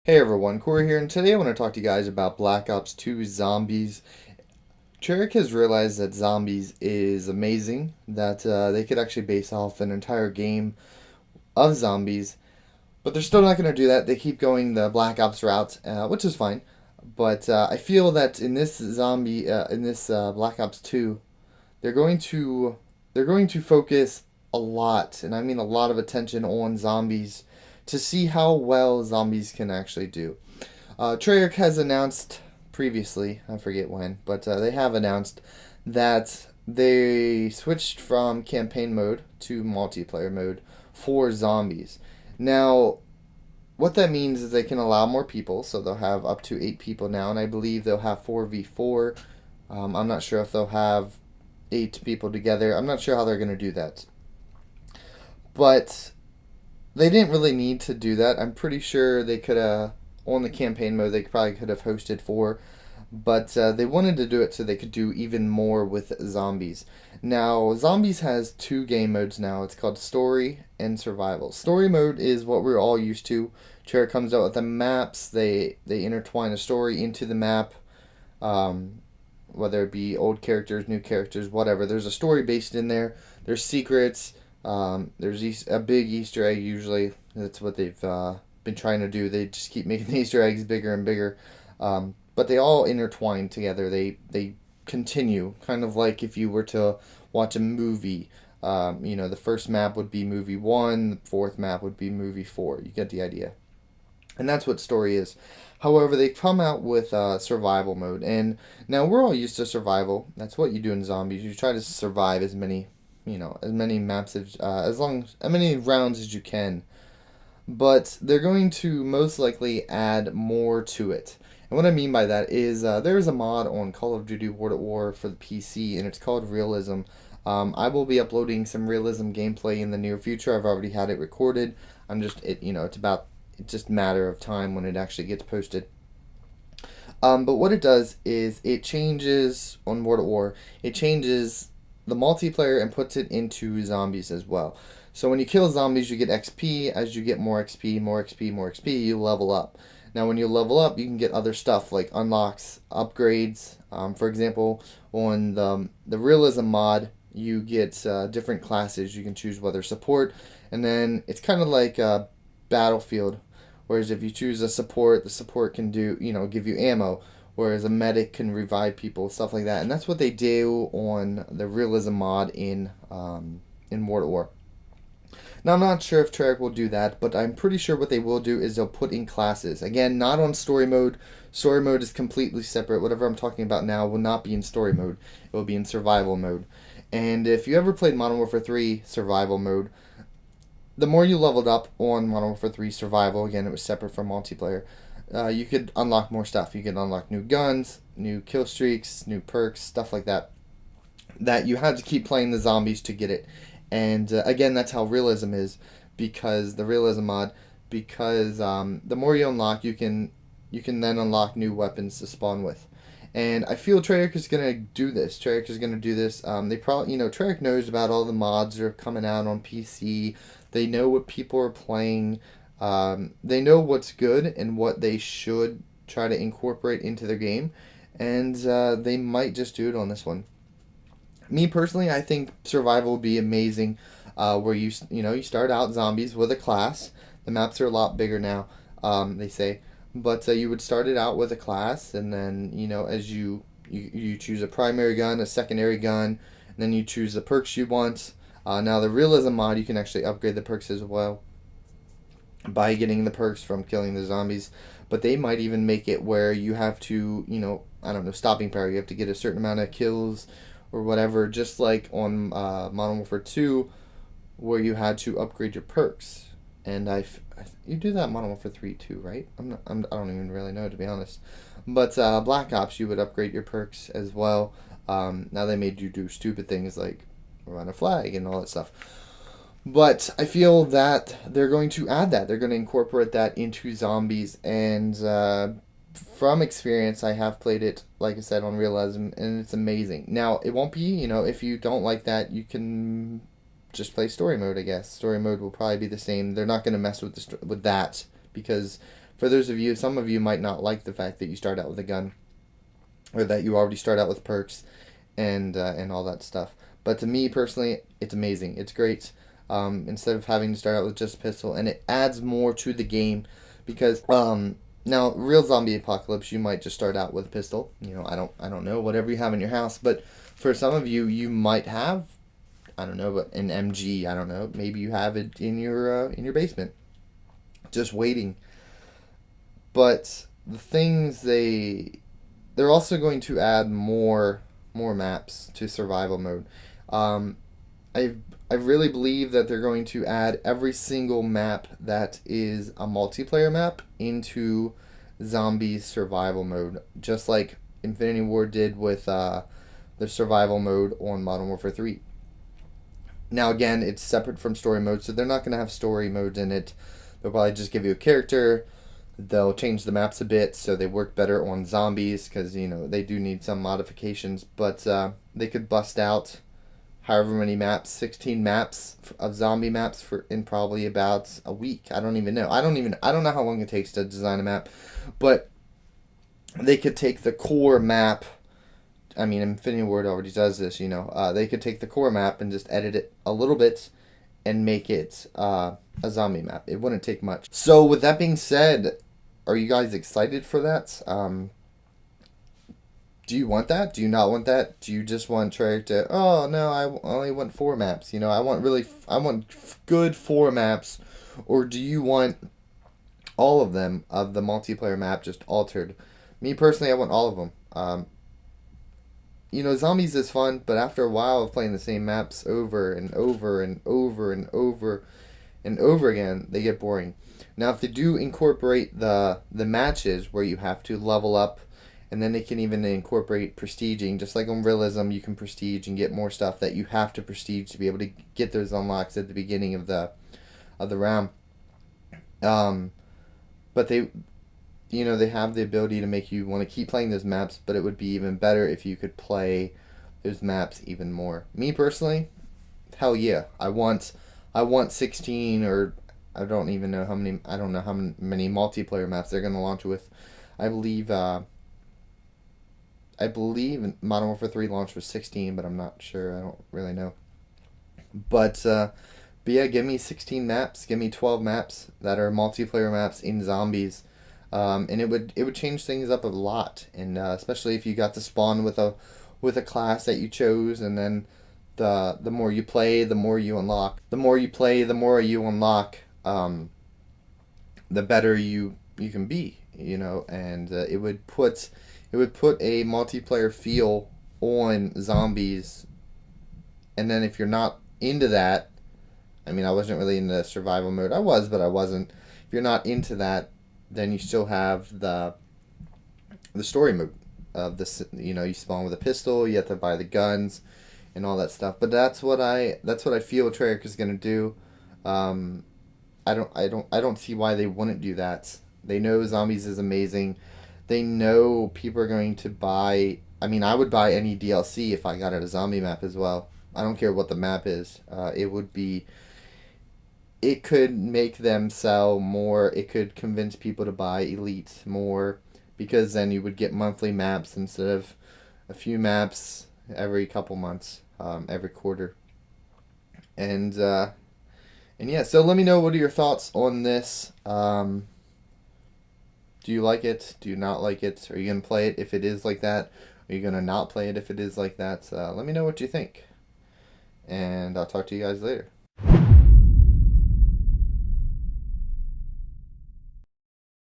Hey everyone, Corey here, and today I want to talk to you guys about Black Ops 2 Zombies. Treyarch has realized that Zombies is amazing, that they could actually base off an entire game of zombies, but they're still not going to do that. They keep going the Black Ops route, which is fine. But I feel that in this Black Ops 2, they're going to they're going to focus a lot, and I mean a lot of attention on zombies to see how well zombies can actually do. Treyarch has announced previously, I forget when, but they have announced that they switched from campaign mode to multiplayer mode for zombies. Now, what that means is they can allow more people, so they'll have up to 8 people now, and I believe they'll have 4v4. I'm not sure if they'll have 8 people together. I'm not sure how they're going to do that. But they didn't really need to do that. I'm pretty sure they could have, on the campaign mode, they probably could have hosted 4, but they wanted to do it so they could do even more with zombies. Now, zombies has 2 game modes now. It's called story and survival. Story mode is what we're all used to. Chair comes out with the maps. They intertwine a story into the map, um, whether it be old characters, new characters, whatever. There's a story based in there. There's secrets. There's a big Easter egg usually. That's what they've been trying to do. They just keep making the Easter eggs bigger and bigger. But they all intertwine together. They continue, kind of like if you were to watch a movie. The first map would be movie one, the fourth map would be movie four. You get the idea. And that's what story is. However, they come out with survival mode, and now we're all used to survival. That's what you do in zombies. You try to survive as many maps as many rounds as you can. But they're going to most likely add more to it. And what I mean by that is there's a mod on Call of Duty World at War for the PC, and it's called Realism. I will be uploading some realism gameplay in the near future. I've already had it recorded. It's just a matter of time when it actually gets posted. But what it does is it changes on World at War. It changes the multiplayer and puts it into zombies as well. So when you kill zombies, you get XP. As you get more XP, more XP, more XP, you level up. Now, when you level up, you can get other stuff like unlocks, upgrades. For example, on the realism mod, you get different classes. You can choose whether support, and then it's kind of like Battlefield. Whereas if you choose a support, the support can give you ammo. Whereas a medic can revive people, stuff like that. And that's what they do on the realism mod in World at War. Now, I'm not sure if Treyarch will do that, but I'm pretty sure what they will do is they'll put in classes. Again, not on story mode. Story mode is completely separate. Whatever I'm talking about now will not be in story mode. It will be in survival mode. And if you ever played Modern Warfare 3 survival mode, the more you leveled up on Modern Warfare 3 survival, again, it was separate from multiplayer, you could unlock more stuff. You could unlock new guns, new kill streaks, new perks, stuff like that. That you had to keep playing the zombies to get it. And again, that's how realism is, because the realism mod, because the more you unlock, you can then unlock new weapons to spawn with. And I feel Treyarch is gonna do this. Treyarch is gonna do this. They probably, Treyarch knows about all the mods that are coming out on PC. They know what people are playing. They know what's good and what they should try to incorporate into their game, and they might just do it on this one. Me personally, I think survival would be amazing. Where you start out zombies with a class. The maps are a lot bigger now. They say, but you would start it out with a class, and then as you choose a primary gun, a secondary gun, and then you choose the perks you want. Now the realism mod, you can actually upgrade the perks as well by getting the perks from killing the zombies. But they might even make it where you have to, I don't know, stopping power. You have to get a certain amount of kills or whatever, just like on Modern Warfare 2, where you had to upgrade your perks. And you do that in Modern Warfare 3 too, right? I don't even really know, to be honest. But Black Ops, you would upgrade your perks as well. Now they made you do stupid things like run a flag and all that stuff. But I feel that they're going to add that. They're going to incorporate that into zombies. And from experience, I have played it, like I said, on Realism, and it's amazing. Now, it won't be, if you don't like that, you can just play story mode, I guess. Story mode will probably be the same. They're not going to mess with with that, because for those of you, some of you might not like the fact that you start out with a gun, or that you already start out with perks and all that stuff. But to me personally, it's amazing. It's great. Instead of having to start out with just a pistol, and it adds more to the game because now real zombie apocalypse, you might just start out with a pistol. I don't know, whatever you have in your house, but for some of you, you might have, I don't know, but an MG. I don't know. Maybe you have it in your basement, just waiting. But the things they're also going to add more maps to survival mode. Um, I really believe that they're going to add every single map that is a multiplayer map into Zombies survival mode, just like Infinity Ward did with the survival mode on Modern Warfare 3. Now, again, it's separate from story mode, so they're not going to have story modes in it. They'll probably just give you a character. They'll change the maps a bit so they work better on zombies because, they do need some modifications. But they could bust out however many maps, 16 maps of zombie maps in probably about a week. I don't even know. I don't know how long it takes to design a map. But they could take the core map. I mean, Infinity Ward already does this, They could take the core map and just edit it a little bit and make it a zombie map. It wouldn't take much. So, with that being said, are you guys excited for that? Do you want that? Do you not want that? Do you just want Treyarch to, oh, no, I only want 4 maps. I want good 4 maps. Or do you want all of them, of the multiplayer map, just altered? Me, personally, I want all of them. Zombies is fun, but after a while of playing the same maps over and over and over and over and over again, they get boring. Now, if they do incorporate the matches where you have to level up, and then they can even incorporate prestiging, just like on Realism, you can prestige and get more stuff that you have to prestige to be able to get those unlocks at the beginning of the round. But they have the ability to make you want to keep playing those maps, but it would be even better if you could play those maps even more. Me personally, hell yeah, I want 16, or I don't know how many multiplayer maps they're going to launch with. I believe Modern Warfare 3 launched with 16, but I'm not sure. I don't really know. But yeah, give me 16 maps. Give me 12 maps that are multiplayer maps in Zombies. And it would change things up a lot, and especially if you got to spawn with a class that you chose, and then the more you play, the more you unlock. The more you play, the more you unlock. The better you can be, and it would put a multiplayer feel on Zombies. And then if you're not into that, I mean, I wasn't really into survival mode. I was, but I wasn't. If you're not into that, then you still have the story mode of this. You spawn with a pistol. You have to buy the guns and all that stuff. But that's what I feel Treyarch is gonna do. I don't see why they wouldn't do that. They know Zombies is amazing. They know people are going to buy. I mean, I would buy any DLC if I got a zombie map as well. I don't care what the map is. It could make them sell more. It could convince people to buy Elite more, because then you would get monthly maps instead of a few maps every couple months, every quarter. And yeah, so let me know, what are your thoughts on this? Do you like it? Do you not like it? Are you going to play it if it is like that? Are you going to not play it if it is like that? Let me know what you think. And I'll talk to you guys later.